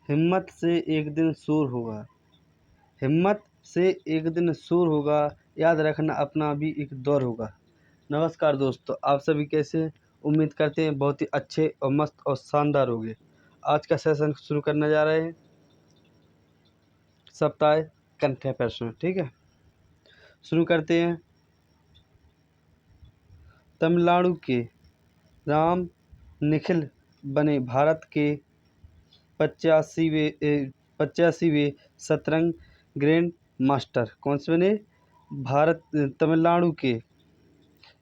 हिम्मत से एक दिन सूर होगा। हिम्मत से एक दिन सूर होगा, याद रखना अपना भी एक दौर होगा। नमस्कार दोस्तों, आप सभी कैसे हैं? उम्मीद करते हैं बहुत ही अच्छे और मस्त और शानदार होंगे। आज का सेशन शुरू करने जा रहे हैं सप्ताह कंठ प्रश्न। ठीक है, शुरू करते हैं। तमिलनाडु के राम निखिल बने भारत के 85वें शतरंज ग्रैंड मास्टर। कौन से बने? भारत तमिलनाडु के,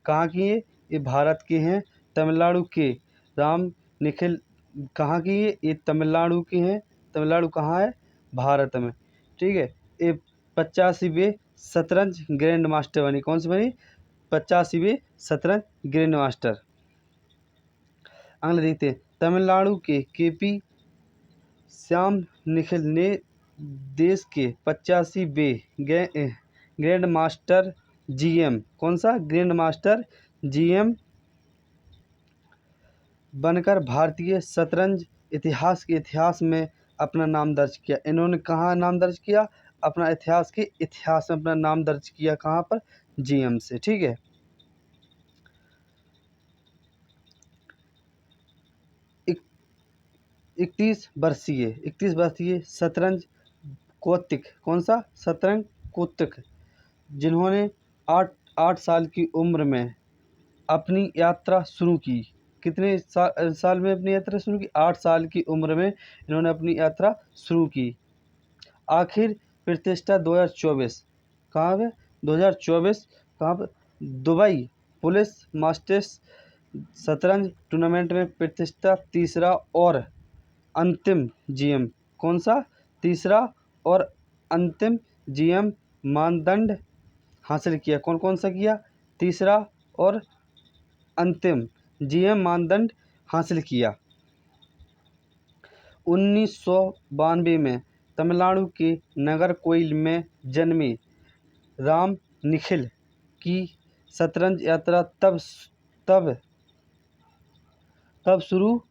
कहाँ के ये भारत के हैं। तमिलनाडु के राम निखिल कहाँ के ये तमिलनाडु के हैं। तमिलनाडु कहाँ है? भारत में। ठीक है, ये 85वें शतरंज ग्रैंड मास्टर बनी। कौन सी बनी? 85वें शतरंज ग्रैंड मास्टर। अगला देखते हैं। तमिलनाडु के केपी श्याम निखिल ने देश के 85वें ग्रैंड मास्टर जीएम, कौन सा? ग्रैंड मास्टर जीएम बनकर भारतीय शतरंज इतिहास में अपना नाम दर्ज किया। इन्होंने कहाँ नाम दर्ज किया? अपना इतिहास में अपना नाम दर्ज किया। कहाँ पर? जीएम से। ठीक है, 31 वर्षीय शतरंज कौतिक, कौन सा? शतरंज कौतिक, जिन्होंने आठ साल की उम्र में अपनी यात्रा शुरू की। कितने साल में अपनी यात्रा शुरू की? 8 साल की उम्र में इन्होंने अपनी यात्रा शुरू की। आखिर प्रतिष्ठा 2024 कहाँ पे? 2024 कहाँ पे? दुबई पुलिस मास्टर्स शतरंज टूर्नामेंट में प्रतिष्ठा तीसरा और अंतिम जीएम, कौन सा? तीसरा और अंतिम जीएम मानदंड हासिल किया। कौन कौन सा किया? तीसरा और अंतिम जीएम मानदंड हासिल किया। 1992 में तमिलनाडु के नागरकोइल में जन्मे राम निखिल की शतरंज यात्रा तब शुरू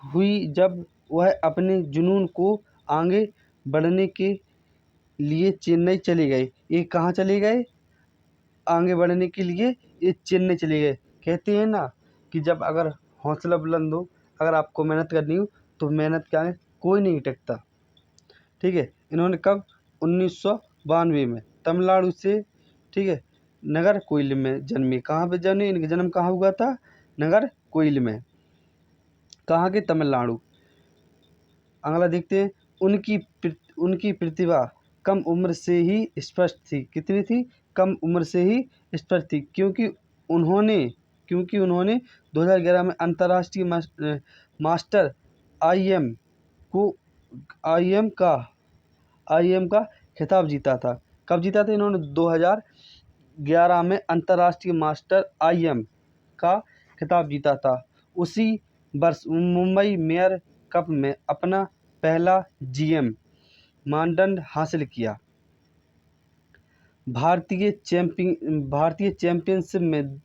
हुई जब वह अपने जुनून को आगे बढ़ने के लिए चेन्नई चले गए। ये कहाँ चले गए? आगे बढ़ने के लिए ये चेन्नई चले गए। कहते हैं ना कि जब अगर हौसला बुलंद हो, अगर आपको मेहनत करनी हो तो मेहनत क्या है, कोई नहीं टिकता। ठीक है, इन्होंने कब? 1992 में तमिलनाडु से, ठीक है, नागरकोइल में जन्मे। कहाँ पे जन्मे? इनका जन्म कहाँ हुआ था? नागरकोइल में। कहाँ के? तमिलनाडु। अगला देखते हैं। उनकी प्रतिभा कम उम्र से ही स्पष्ट थी। कितनी थी? कम उम्र से ही स्पष्ट थी, क्योंकि उन्होंने 2011 में अंतर्राष्ट्रीय मास्टर आईएम का खिताब जीता था। कब जीता था इन्होंने? 2011 में अंतर्राष्ट्रीय मास्टर आईएम का खिताब जीता था। उसी वर्ष मुंबई मेयर कप में अपना पहला जीएम मानदंड हासिल किया। भारतीय चैंपियनशिप में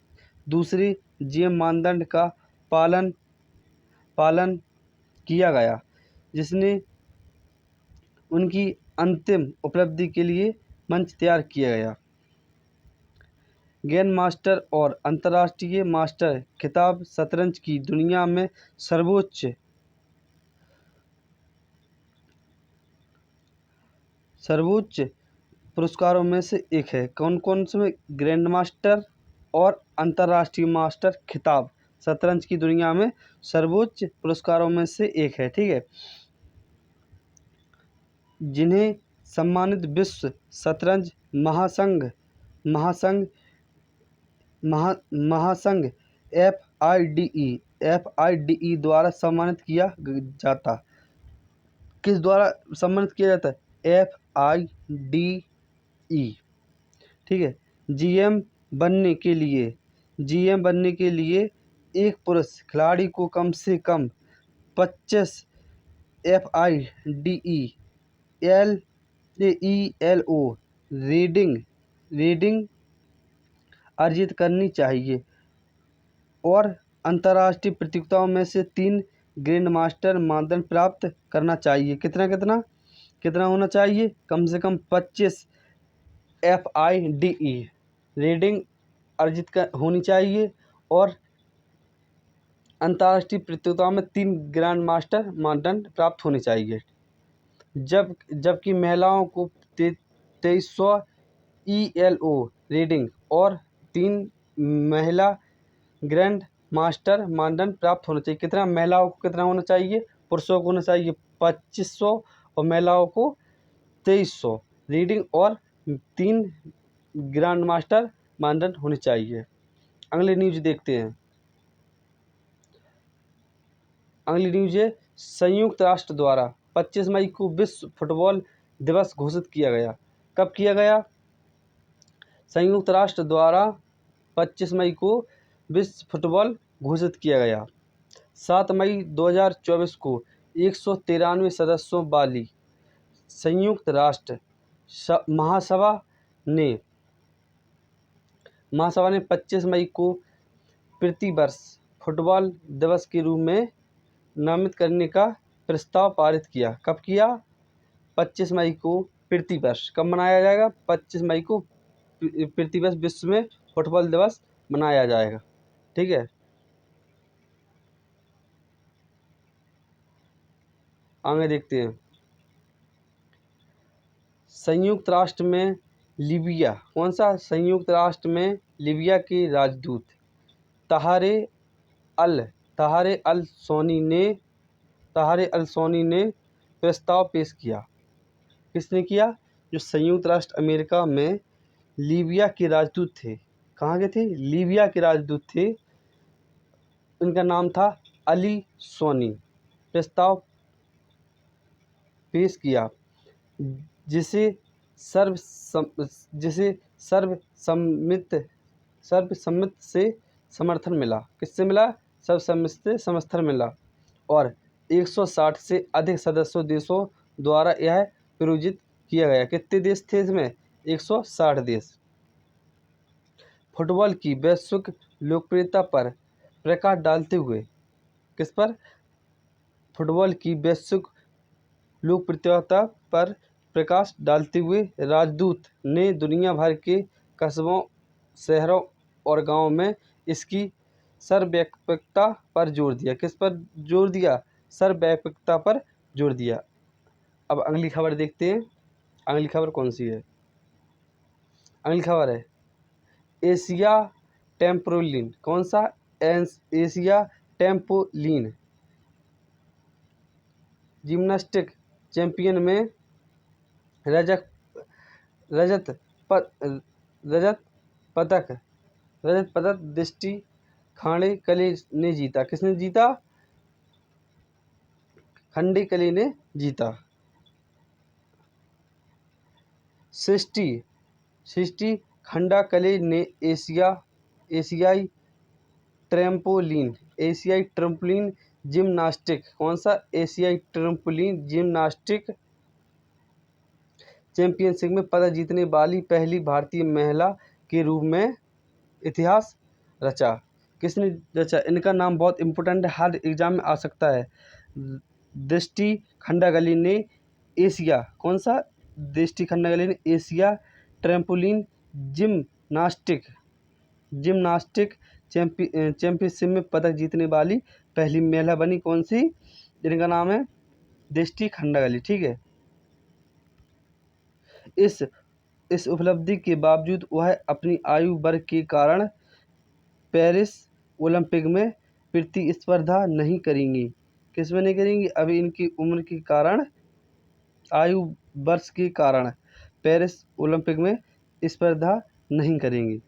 दूसरे जीएम मानदंड का पालन किया गया, जिसने उनकी अंतिम उपलब्धि के लिए मंच तैयार किया गया। ग्रैंड मास्टर और अंतर्राष्ट्रीय मास्टर खिताब शतरंज की दुनिया में सर्वोच्च पुरस्कारों में से एक है। कौन कौन से? ग्रैंड मास्टर और अंतर्राष्ट्रीय मास्टर खिताब शतरंज की दुनिया में सर्वोच्च पुरस्कारों में से एक है। ठीक है, जिन्हें सम्मानित विश्व शतरंज महासंघ FIDE द्वारा सम्मानित किया जाता। किस द्वारा सम्मानित किया जाता है? FIDE। ठीक है, जीएम बनने के लिए एक पुरुष खिलाड़ी को कम से कम 25 FIDE ELO रीडिंग अर्जित करनी चाहिए और अंतर्राष्ट्रीय प्रतियोगिताओं में से 3 ग्रैंड मास्टर मानदंड प्राप्त करना चाहिए। कितना कितना कितना होना चाहिए? कम से कम 25 FIDE रीडिंग अर्जित कर होनी चाहिए और अंतर्राष्ट्रीय प्रतियोगिता में 3 ग्रैंड मास्टर मानदंड प्राप्त होने चाहिए। जबकि महिलाओं को 2300 ELO रीडिंग और 3 महिला ग्रैंड मास्टर मानदंड प्राप्त होना चाहिए। कितना महिलाओं को कितना होना चाहिए? पुरुषों को होना चाहिए 2500 और महिलाओं को 2300 रीडिंग और 3 ग्रैंड मास्टर मानदंड होने चाहिए। अगली न्यूज देखते हैं। अगली न्यूज है संयुक्त राष्ट्र द्वारा 25 मई को विश्व फुटबॉल दिवस घोषित किया गया। कब किया गया? संयुक्त राष्ट्र द्वारा 25 मई को विश्व फुटबॉल घोषित किया गया। 7 मई 2024 को 193 सदस्यों वाली संयुक्त राष्ट्र महासभा ने 25 मई को प्रतिवर्ष फुटबॉल दिवस के रूप में नामित करने का प्रस्ताव पारित किया। कब किया? 25 मई को प्रतिवर्ष। कब मनाया जाएगा? 25 मई को प्रतिवर्ष विश्व में फुटबॉल दिवस मनाया जाएगा। ठीक है, आगे देखते हैं। संयुक्त राष्ट्र में लीबिया, कौन सा? संयुक्त राष्ट्र में लीबिया के राजदूत ताहरे अल सोनी ने प्रस्ताव पेश किया। किसने किया? जो संयुक्त राष्ट्र अमेरिका में लीबिया के राजदूत थे। कहाँ के थे? लीबिया के राजदूत थे। उनका नाम था अली सोनी। प्रस्ताव पेश किया जिसे सर्वसम्मत से समर्थन मिला। किससे मिला? सर्वसम्मत से समर्थन मिला और 160 से अधिक सदस्य देशों द्वारा यह प्रायोजित किया गया। कितने देश थे इसमें? 160 देश। फुटबॉल की वैश्विक लोकप्रियता पर प्रकाश डालते हुए, किस पर? फुटबॉल की वैश्विक लोकप्रियता पर प्रकाश डालते हुए राजदूत ने दुनिया भर के कस्बों, शहरों और गांवों में इसकी सर्वव्यापकता पर जोर दिया। किस पर जोर दिया? सर्वव्यापकता पर जोर दिया। अब अगली खबर देखते हैं। अगली खबर कौन सी है? अगली खबर है एशिया टेम्पोलिन। कौन सा? एशिया टेम्पोलिन जिम्नास्टिक चैंपियन में रजत पदक दृष्टि खांडेकले ने जीता। किसने जीता? खांडेकले ने जीता। सृष्टि खांडेकले ने एशियाई ट्रैम्पोलिन जिम्नास्टिक, कौन सा? एशियाई ट्रैम्पोलिन जिम्नास्टिक चैंपियनशिप में पदक जीतने वाली पहली भारतीय महिला के रूप में इतिहास रचा। किसने रचा? इनका नाम बहुत इम्पोर्टेंट है, हर एग्जाम में आ सकता है। दृष्टि खांडेकले ने एशिया, कौन सा? दृष्टि खांडेकले ने एशिया ट्रैम्पोलिन जिम्नास्टिक चैंपियनशिप में पदक जीतने वाली पहली महिला बनी। कौन सी? जिनका नाम है दृष्टि खांडेकले। ठीक है, इस उपलब्धि के बावजूद वह अपनी आयु वर्ग के कारण पेरिस ओलंपिक में प्रतिस्पर्धा नहीं करेंगी। किसमें नहीं करेंगी? अभी इनकी उम्र के कारण, आयु वर्ष के कारण पेरिस ओलंपिक में स्पर्धा नहीं करेंगी।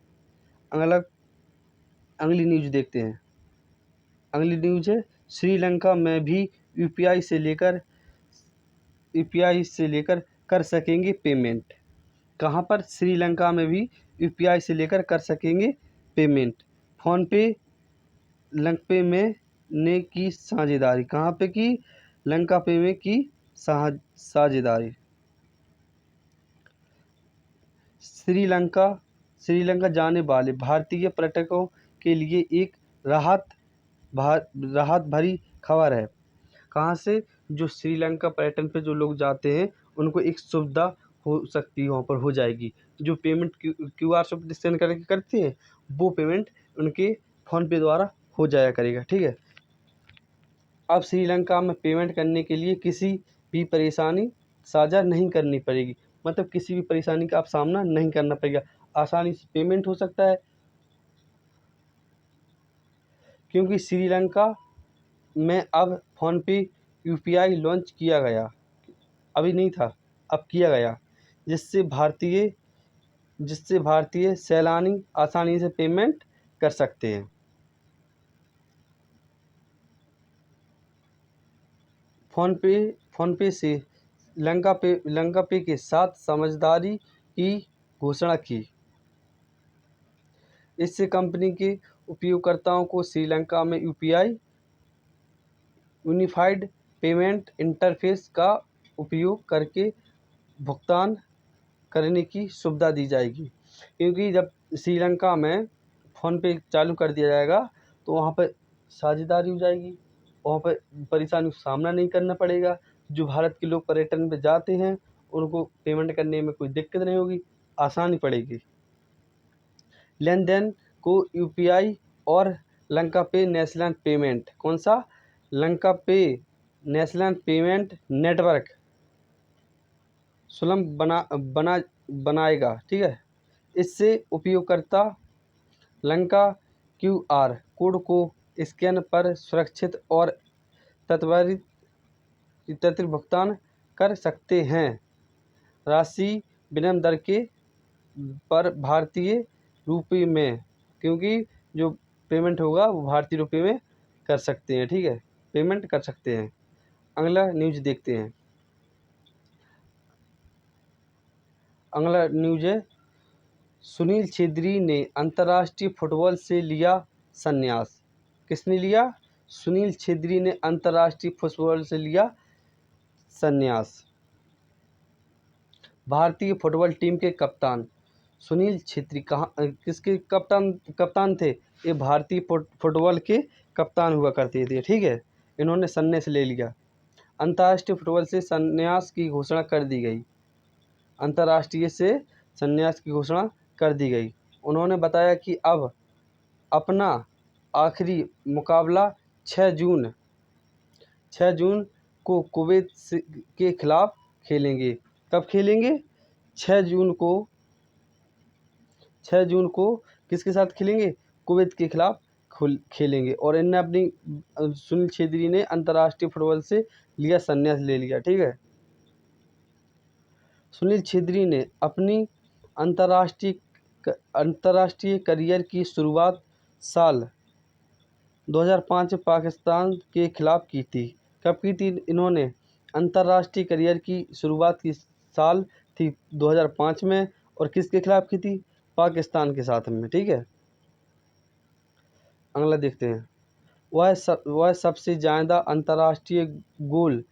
अगली न्यूज देखते हैं। अगली न्यूज है श्रीलंका में भी यूपीआई से लेकर कर सकेंगे पेमेंट। कहाँ पर? श्रीलंका में भी यूपीआई से लेकर कर सकेंगे पेमेंट। फोनपे लंका में ने की साझेदारी। कहाँ पे की? लंका पे में की साझेदारी। श्रीलंका जाने वाले भारतीय पर्यटकों के लिए एक राहत भरी खबर है। कहाँ से? जो श्रीलंका पर्यटन पे जो लोग जाते हैं उनको एक सुविधा हो सकती है, वहाँ पर हो जाएगी। जो पेमेंट क्यूआर से स्कैन करके करते हैं वो पेमेंट उनके फ़ोनपे द्वारा हो जाया करेगा, ठीक है। अब श्रीलंका में पेमेंट करने के लिए किसी भी परेशानी साझा नहीं करनी पड़ेगी, मतलब किसी भी परेशानी का आप सामना नहीं करना पड़ेगा, आसानी से पेमेंट हो सकता है। क्योंकि श्रीलंका में अब फ़ोनपे यूपीआई लॉन्च किया गया, अभी नहीं था, अब किया गया, जिससे भारतीय सैलानी आसानी से पेमेंट कर सकते हैं। फ़ोनपे से लंका पे के साथ समझदारी की घोषणा की। इससे कंपनी के उपयोगकर्ताओं को श्रीलंका में यूपीआई यूनिफाइड पेमेंट इंटरफेस का उपयोग करके भुगतान करने की सुविधा दी जाएगी। क्योंकि जब श्रीलंका में फ़ोनपे चालू कर दिया जाएगा तो वहाँ पर साझेदारी हो जाएगी, वहाँ पर परेशानी का सामना नहीं करना पड़ेगा। जो भारत के लोग पर्यटन पे जाते हैं उनको पेमेंट करने में कोई दिक्कत नहीं होगी, आसानी पड़ेगी। लेन देन को यूपीआई और लंका पे नेशनल पेमेंट, कौन सा? लंका पे नेशनल पेमेंट नेटवर्क सुलभ बनाएगा, ठीक है। इससे उपयोगकर्ता लंका क्यूआर कोड को स्कैन पर सुरक्षित और त्वरित भुगतान कर सकते हैं। राशि विनिमय दर के पर भारतीय रुपये में, क्योंकि जो पेमेंट होगा वो भारतीय रुपये में कर सकते हैं, ठीक है, पेमेंट कर सकते हैं। अगला न्यूज़ देखते हैं। अगला न्यूज़ है, सुनील छेत्री ने अंतर्राष्ट्रीय फुटबॉल से लिया संन्यास। किसने लिया? सुनील छेत्री ने अंतर्राष्ट्रीय फुटबॉल से लिया संन्यास। भारतीय फुटबॉल टीम के कप्तान सुनील छेत्री किसके कप्तान थे? ये भारतीय फुटबॉल के कप्तान हुआ करते थे, ठीक है। इन्होंने संन्यास ले लिया। अंतर्राष्ट्रीय फुटबॉल से संन्यास की घोषणा कर दी गई। अंतर्राष्ट्रीय से संन्यास की घोषणा कर दी गई। उन्होंने बताया कि अब अपना आखिरी मुकाबला 6 जून को कुवैत के खिलाफ खेलेंगे। कब खेलेंगे? 6 जून को किसके साथ खेलेंगे? कुवैत के खिलाफ खेलेंगे। और इनने अपनी सुनील छेत्री ने अंतर्राष्ट्रीय फुटबॉल से लिया संन्यास ले लिया, ठीक है। सुनील छेत्री ने अपनी अंतर्राष्ट्रीय करियर की शुरुआत साल 2005 में पाकिस्तान के खिलाफ की थी। कब की थी इन्होंने? अंतर्राष्ट्रीय करियर की शुरुआत की साल थी 2005 में, और किसके खिलाफ की थी? पाकिस्तान के साथ में, ठीक है। अगला देखते हैं। वह सबसे ज़्यादा अंतर्राष्ट्रीय गोल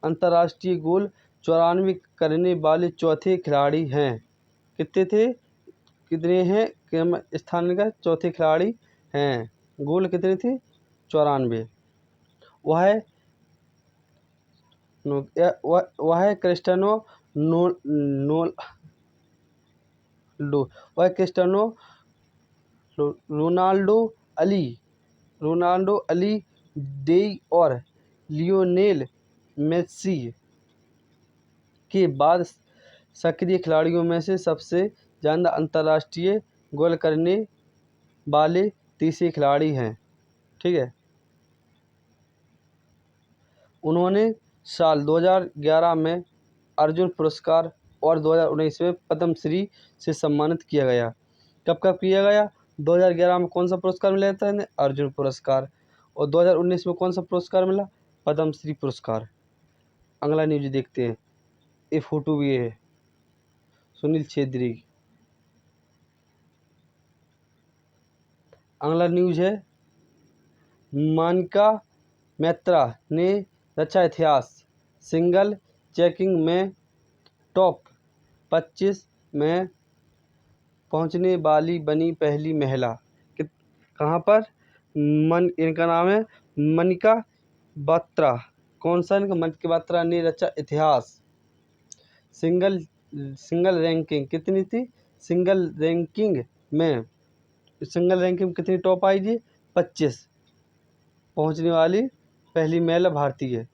94 करने वाले चौथे खिलाड़ी हैं। कितने हैं? स्थान का चौथे खिलाड़ी हैं। गोल कितने थे? 94। वह क्रिस्टियानो रोनाल्डो अली डेई और लियोनेल मेस्सी के बाद सक्रिय खिलाड़ियों में से सबसे ज़्यादा अंतर्राष्ट्रीय गोल करने वाले तीसरे खिलाड़ी हैं, ठीक है। उन्होंने साल 2011 में अर्जुन पुरस्कार और 2019 में पद्मश्री से सम्मानित किया गया। कब किया गया? 2011 में कौन सा पुरस्कार मिला था इन्हें? अर्जुन पुरस्कार। और 2019 में कौन सा पुरस्कार मिला? पद्मश्री पुरस्कार। अगला न्यूज देखते हैं। ये फोटो भी है सुनील छेत्री। अगला न्यूज है, मानिका मैत्रा ने रचा इतिहास, सिंगल चेकिंग में टॉप 25 में पहुंचने वाली बनी पहली महिला। कहाँ पर? इनका नाम है मनिका बात्रा, कौन सा इनका मणिका बात्रा ने रचा इतिहास। सिंगल सिंगल रैंकिंग कितनी थी, सिंगल रैंकिंग में कितनी टॉप आई जी, 25 पहुंचने वाली पहली महिला भारतीय है।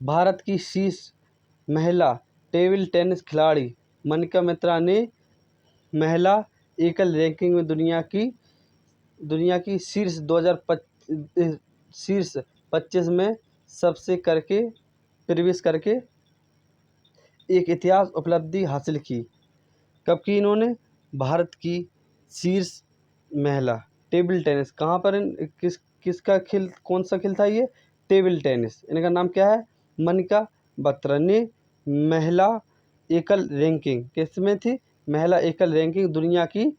भारत की शीर्ष महिला टेबल टेनिस खिलाड़ी मनिका बत्रा ने महिला एकल रैंकिंग में दुनिया की शीर्ष 25 में सबसे करके प्रवेश करके एक इतिहास उपलब्धि हासिल की। कब की इन्होंने, भारत की शीर्ष महिला टेबल टेनिस, कहाँ पर किसका खेल, कौन सा खेल था ये, टेबल टेनिस। इनका नाम क्या है, मनिका बत्रा ने महिला एकल रैंकिंग किसमें थी, महिला एकल रैंकिंग दुनिया की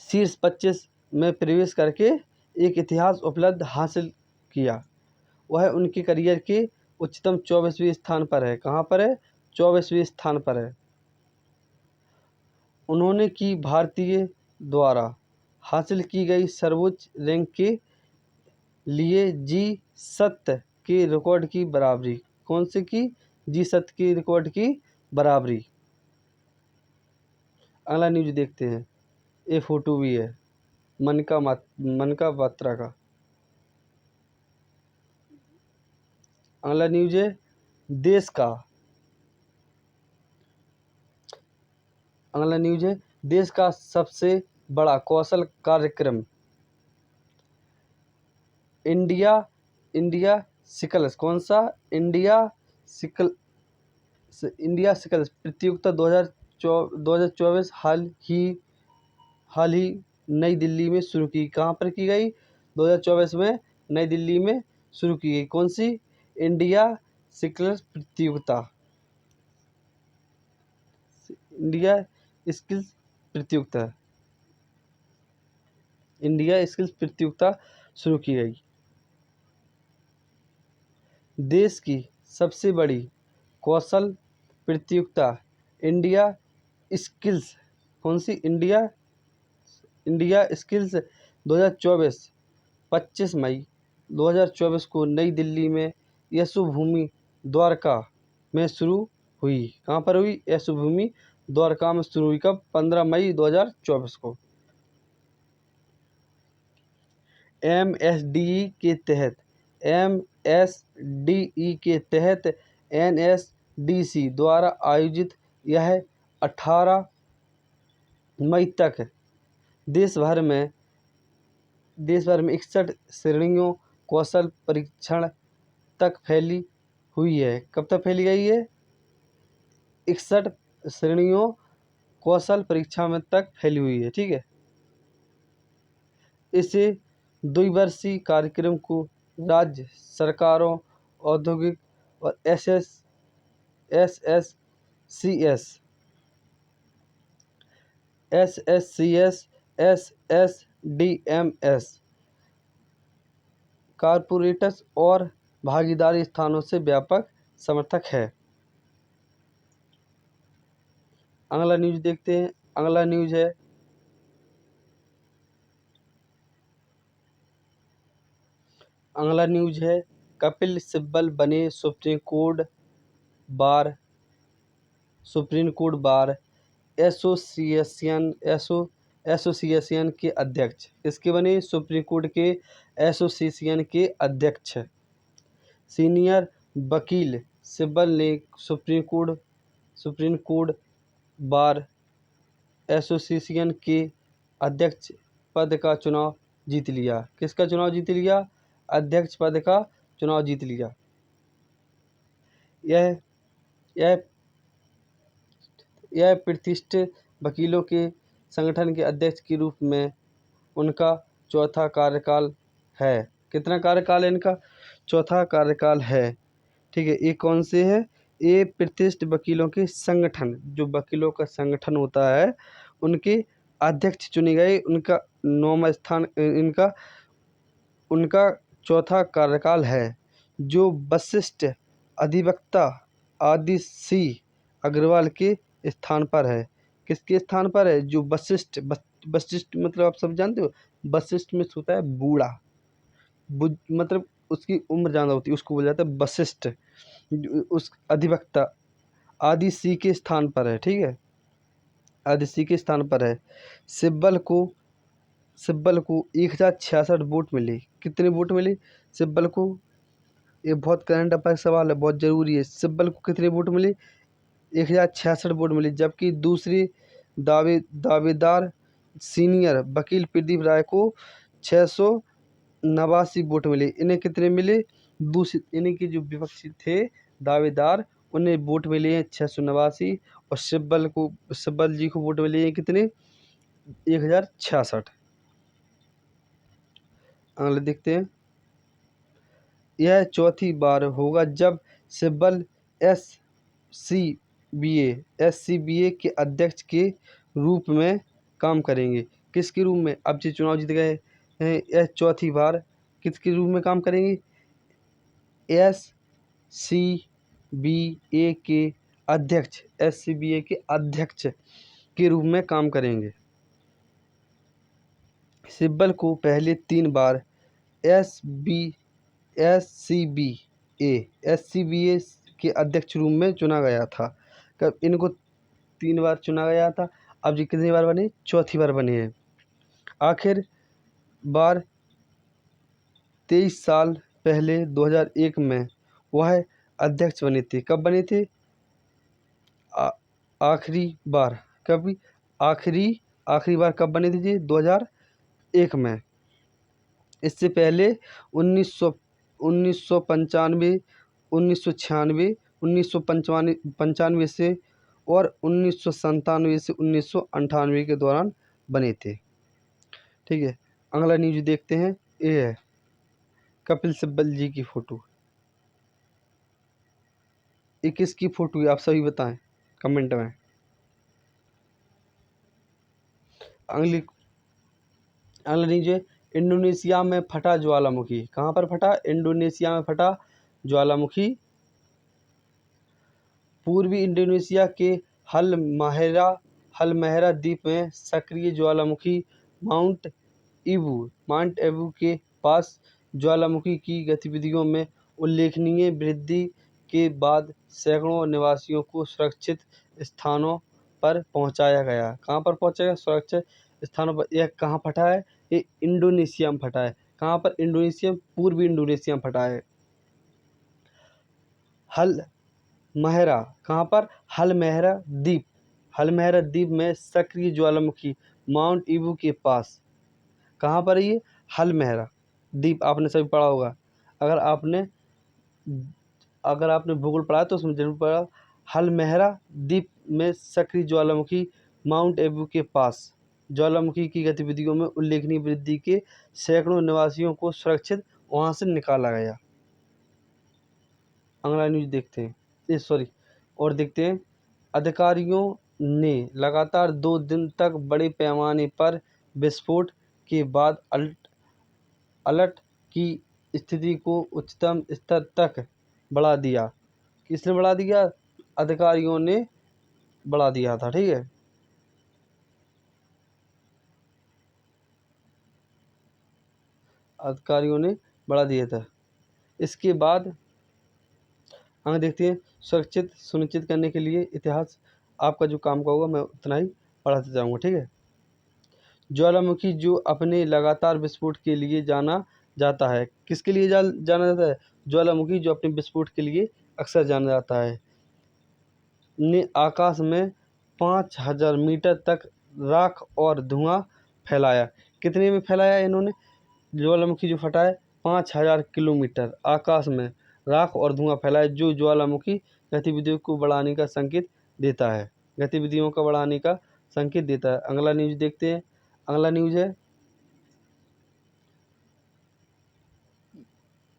शीर्ष 25 में प्रवेश करके एक इतिहास उपलब्ध हासिल किया। वह उनके करियर के उच्चतम 24वें स्थान पर है। कहाँ पर है, 24वें स्थान पर है। उन्होंने की भारतीय द्वारा हासिल की गई सर्वोच्च रैंक के लिए जी7 के रिकॉर्ड की बराबरी। कौन से की, जी7 के रिकॉर्ड की बराबरी। अगला न्यूज देखते हैं, ये फोटो भी है मनिका बत्रा का। अगला न्यूज है देश का, अगला न्यूज है देश का सबसे बड़ा कौशल कार्यक्रम इंडिया स्किल्स, कौन सा, इंडिया स्किल्स प्रतियोगिता 2024 हाल ही नई दिल्ली में शुरू की। कहाँ पर की गई, 2024 में नई दिल्ली में शुरू की गई। कौन सी, इंडिया स्किल्स प्रतियोगिता, इंडिया स्किल्स प्रतियोगिता, इंडिया स्किल्स प्रतियोगिता शुरू की गई। देश की सबसे बड़ी कौशल प्रतियोगिता इंडिया स्किल्स, कौन सी, इंडिया स्किल्स 2024 25 मई 2024 को नई दिल्ली में यशोभूमि द्वारका में शुरू हुई। कहाँ पर हुई, यशोभूमि द्वारका में शुरू हुई। कब, 15 मई 2024 को। एमएसडीई के तहत एनएसडीसी द्वारा आयोजित यह 18 मई तक देश भर में 61 श्रेणियों कौशल परीक्षण तक फैली हुई है। कब तक फैली गई है, 61 श्रेणियों कौशल परीक्षा में तक फैली हुई है। ठीक है, इसे द्विवर्षीय कार्यक्रम को राज्य सरकारों, औद्योगिक और एसएसडीएमएस कारपोरेट्स और भागीदारी स्थानों से व्यापक समर्थक है। अगला न्यूज देखते हैं, अगला न्यूज है कपिल सिब्बल बने सुप्रीम कोर्ट बार एसोसिएशन के अध्यक्ष। किसके बने, सुप्रीम कोर्ट के एसोसिएशन के अध्यक्ष। सीनियर वकील सिब्बल ने सुप्रीम कोर्ट बार एसोसिएशन के अध्यक्ष पद का चुनाव जीत लिया। किसका चुनाव जीत लिया, अध्यक्ष पद का चुनाव जीत लिया। यह प्रतिष्ठित वकीलों के संगठन के अध्यक्ष के रूप में उनका चौथा कार्यकाल है। कितना कार्यकाल है इनका, चौथा कार्यकाल है। ठीक है, ये कौन से है, ये प्रतिष्ठित वकीलों के संगठन, जो वकीलों का संगठन होता है उनके अध्यक्ष चुने गए, उनका 9वां स्थान उनका चौथा कार्यकाल है। जो वरिष्ठ अधिवक्ता आदि सी अग्रवाल के स्थान पर है। किसके स्थान पर है, जो वरिष्ठ मतलब आप सब जानते हो, वरिष्ठ में होता है बूढ़ा, मतलब उसकी उम्र ज़्यादा होती है उसको बोला जाता है वशिष्ठ। उस अधिवक्ता आदि सी के स्थान पर है, ठीक है, आदि सी के स्थान पर है। सिब्बल को 1066 वोट मिले। कितने वोट मिले सिब्बल को? ये बहुत करंट अफेयर सवाल है, बहुत ज़रूरी है। सिब्बल को कितने वोट मिले? 1066 वोट मिले। जबकि दूसरे दावेदार सीनियर वकील प्रदीप राय को 689 वोट मिले। इन्हें कितने मिले? इन्हीं के जो विपक्षी थे दावेदार, उन्हें वोट मिले हैं 689, और सिब्बल जी को वोट मिले हैं कितने? 1066। अगले देखते हैं। यह चौथी बार होगा जब सिब्बल एस सी बी ए के अध्यक्ष के रूप में काम करेंगे। किसके रूप में? अब जो चुनाव जीत गए हैं, यह चौथी बार किसके रूप में काम करेंगे? एस सी बी ए के अध्यक्ष के रूप में काम करेंगे। सिब्बल को पहले 3 बार एस सी बी ए के अध्यक्ष रूप में चुना गया था। कब इनको 3 बार चुना गया था, अब जी कितनी बार बने? चौथी बार बने हैं। आखिर बार 23 साल पहले 2001 में वह अध्यक्ष बने थे। कब बने थे? आखिरी बार कब? आखिरी बार कब बने थे जी? 2001 में। इससे पहले 1995, 1996, 1995 से और 1997 से 1998 के दौरान बने थे, ठीक है। अगला न्यूज देखते हैं। ये है कपिल सिब्बल जी की फ़ोटो। ये किसकी फ़ोटो है आप सभी बताएं कमेंट में। अगली न्यूज है इंडोनेशिया में फटा ज्वालामुखी। कहाँ पर फटा? इंडोनेशिया में फटा ज्वालामुखी। पूर्वी इंडोनेशिया के हलमहेरा द्वीप में सक्रिय ज्वालामुखी माउंट एबू के पास ज्वालामुखी की गतिविधियों में उल्लेखनीय वृद्धि के बाद सैकड़ों निवासियों को सुरक्षित स्थानों पर पहुंचाया गया। कहाँ पर पहुंचाया गया? सुरक्षित स्थानों पर। यह कहाँ फटा है? ये इंडोनेशिया में फटा है। कहाँ पर? इंडोनेशिया, पूर्वी इंडोनेशिया में फटा है। हलमहेरा कहाँ पर? हलमहेरा द्वीप में सक्रिय ज्वालामुखी माउंट ईबू के पास। कहाँ पर है ये? हलमहेरा द्वीप। आपने सभी पढ़ा होगा। अगर आपने भूगोल पढ़ा तो उसमें जरूर पढ़ा। हलमहेरा द्वीप में सक्रिय ज्वालामुखी माउंट एबू के पास ज्वालामुखी की गतिविधियों में उल्लेखनीय वृद्धि के सैकड़ों निवासियों को सुरक्षित वहां से निकाला गया। अगला न्यूज देखते हैं। और देखते हैं। अधिकारियों ने लगातार 2 दिन तक बड़े पैमाने पर विस्फोट के बाद अलर्ट की स्थिति को उच्चतम स्तर तक बढ़ा दिया। किसने बढ़ा दिया? अधिकारियों ने बढ़ा दिया था, ठीक है। अधिकारियों ने बढ़ा दिया था। इसके बाद हम देखते हैं। सुनिश्चित करने के लिए इतिहास आपका जो काम का होगा मैं उतना ही पढ़ाते जाऊंगा, ठीक है। ज्वालामुखी जो अपने लगातार विस्फोट के लिए जाना जाता है। किसके लिए जाना जाता है? ज्वालामुखी जो अपने विस्फोट के लिए अक्सर जाना जाता है, ने आकाश में 5000 मीटर तक राख और धुआं फैलाया। कितने में फैलाया इन्होंने? ज्वालामुखी जो फटा है 5000 किलोमीटर आकाश में राख और धुआं फैलाया, जो ज्वालामुखी गतिविधियों को बढ़ाने का संकेत देता है। अगला न्यूज देखते हैं। अगला न्यूज है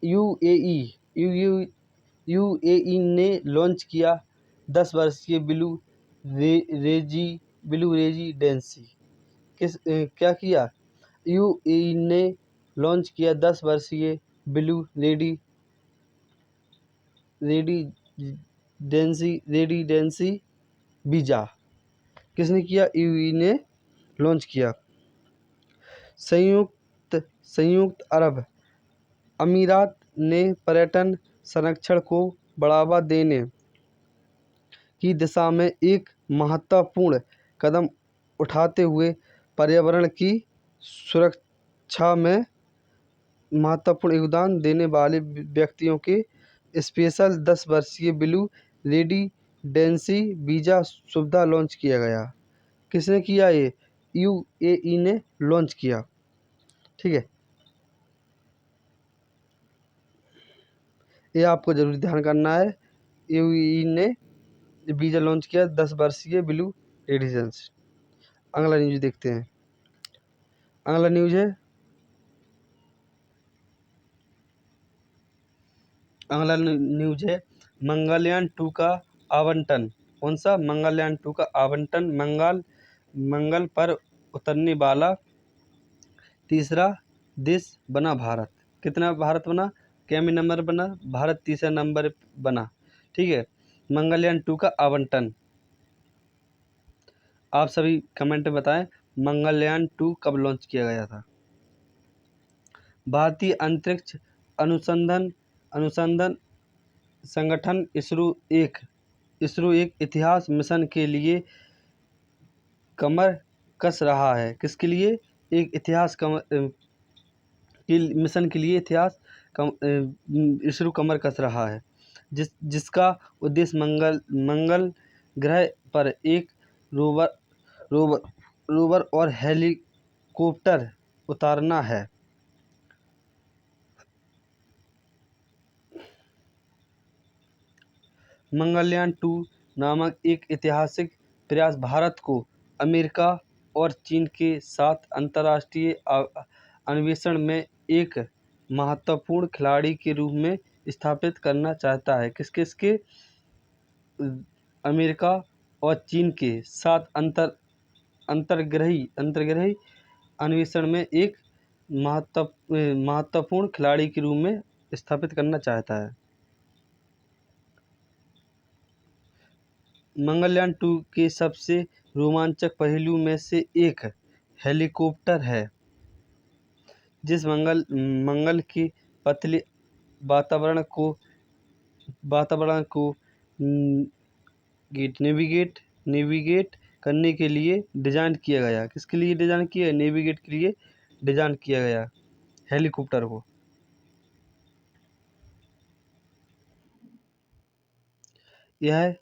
यूएई ने लॉन्च किया 10 वर्षीय ब्लू रेजिडेंसी। क्या किया? यूएई ने लॉन्च किया 10 वर्षीय ब्लू रेजिडेंसी वीज़ा। किसने किया? यूएई ने लॉन्च किया। संयुक्त अरब अमीरात ने पर्यटन संरक्षण को बढ़ावा देने की दिशा में एक महत्वपूर्ण कदम उठाते हुए पर्यावरण की सुरक्षा में महत्वपूर्ण योगदान देने वाले व्यक्तियों के स्पेशल 10 वर्षीय ब्लू रेजिडेंसी वीज़ा सुविधा लॉन्च किया गया। किसने किया ये? यूएई ने लॉन्च किया। ठीक है, ये आपको जरूर ध्यान करना है। यूएई ने वीज़ा लॉन्च किया 10 वर्षीय ब्लू रेजिडेंस। अगला न्यूज देखते हैं। अगला न्यूज है मंगलयान 2 का आवंटन। कौन सा? मंगलयान 2 का आवंटन। मंगल पर उतरने वाला तीसरा देश बना भारत। कितना भारत बना? कैमी नंबर बना? भारत तीसरा नंबर बना। ठीक है, मंगलयान 2 का आवंटन। आप सभी कमेंट में बताएं मंगलयान 2 कब लॉन्च किया गया था। भारतीय अंतरिक्ष अनुसंधान संगठन इसरो एक इतिहास मिशन के लिए कमर कस रहा है। किसके लिए? एक इतिहास मिशन के लिए इसरो कमर कस रहा है, जिसका उद्देश्य मंगल ग्रह पर एक रोवर रोवर रोवर और हेलीकॉप्टर उतारना है। मंगलयान 2 नामक एक ऐतिहासिक प्रयास भारत को अमेरिका और चीन के साथ अंतर्राष्ट्रीय अन्वेषण में एक महत्वपूर्ण खिलाड़ी के रूप में स्थापित करना चाहता है। किसके किसके? अमेरिका और चीन के साथ अंतर्ग्रही अन्वेषण में एक महत्वपूर्ण खिलाड़ी के रूप में स्थापित करना चाहता है। मंगलयान 2 के सबसे रोमांचक पहलू में से एक हेलीकॉप्टर है, जिस मंगल के पतले वातावरण को नेविगेट करने के लिए डिजाइन किया गया। किसके लिए डिजाइन किया? नेविगेट के लिए डिजाइन किया गया हेलीकॉप्टर को। यह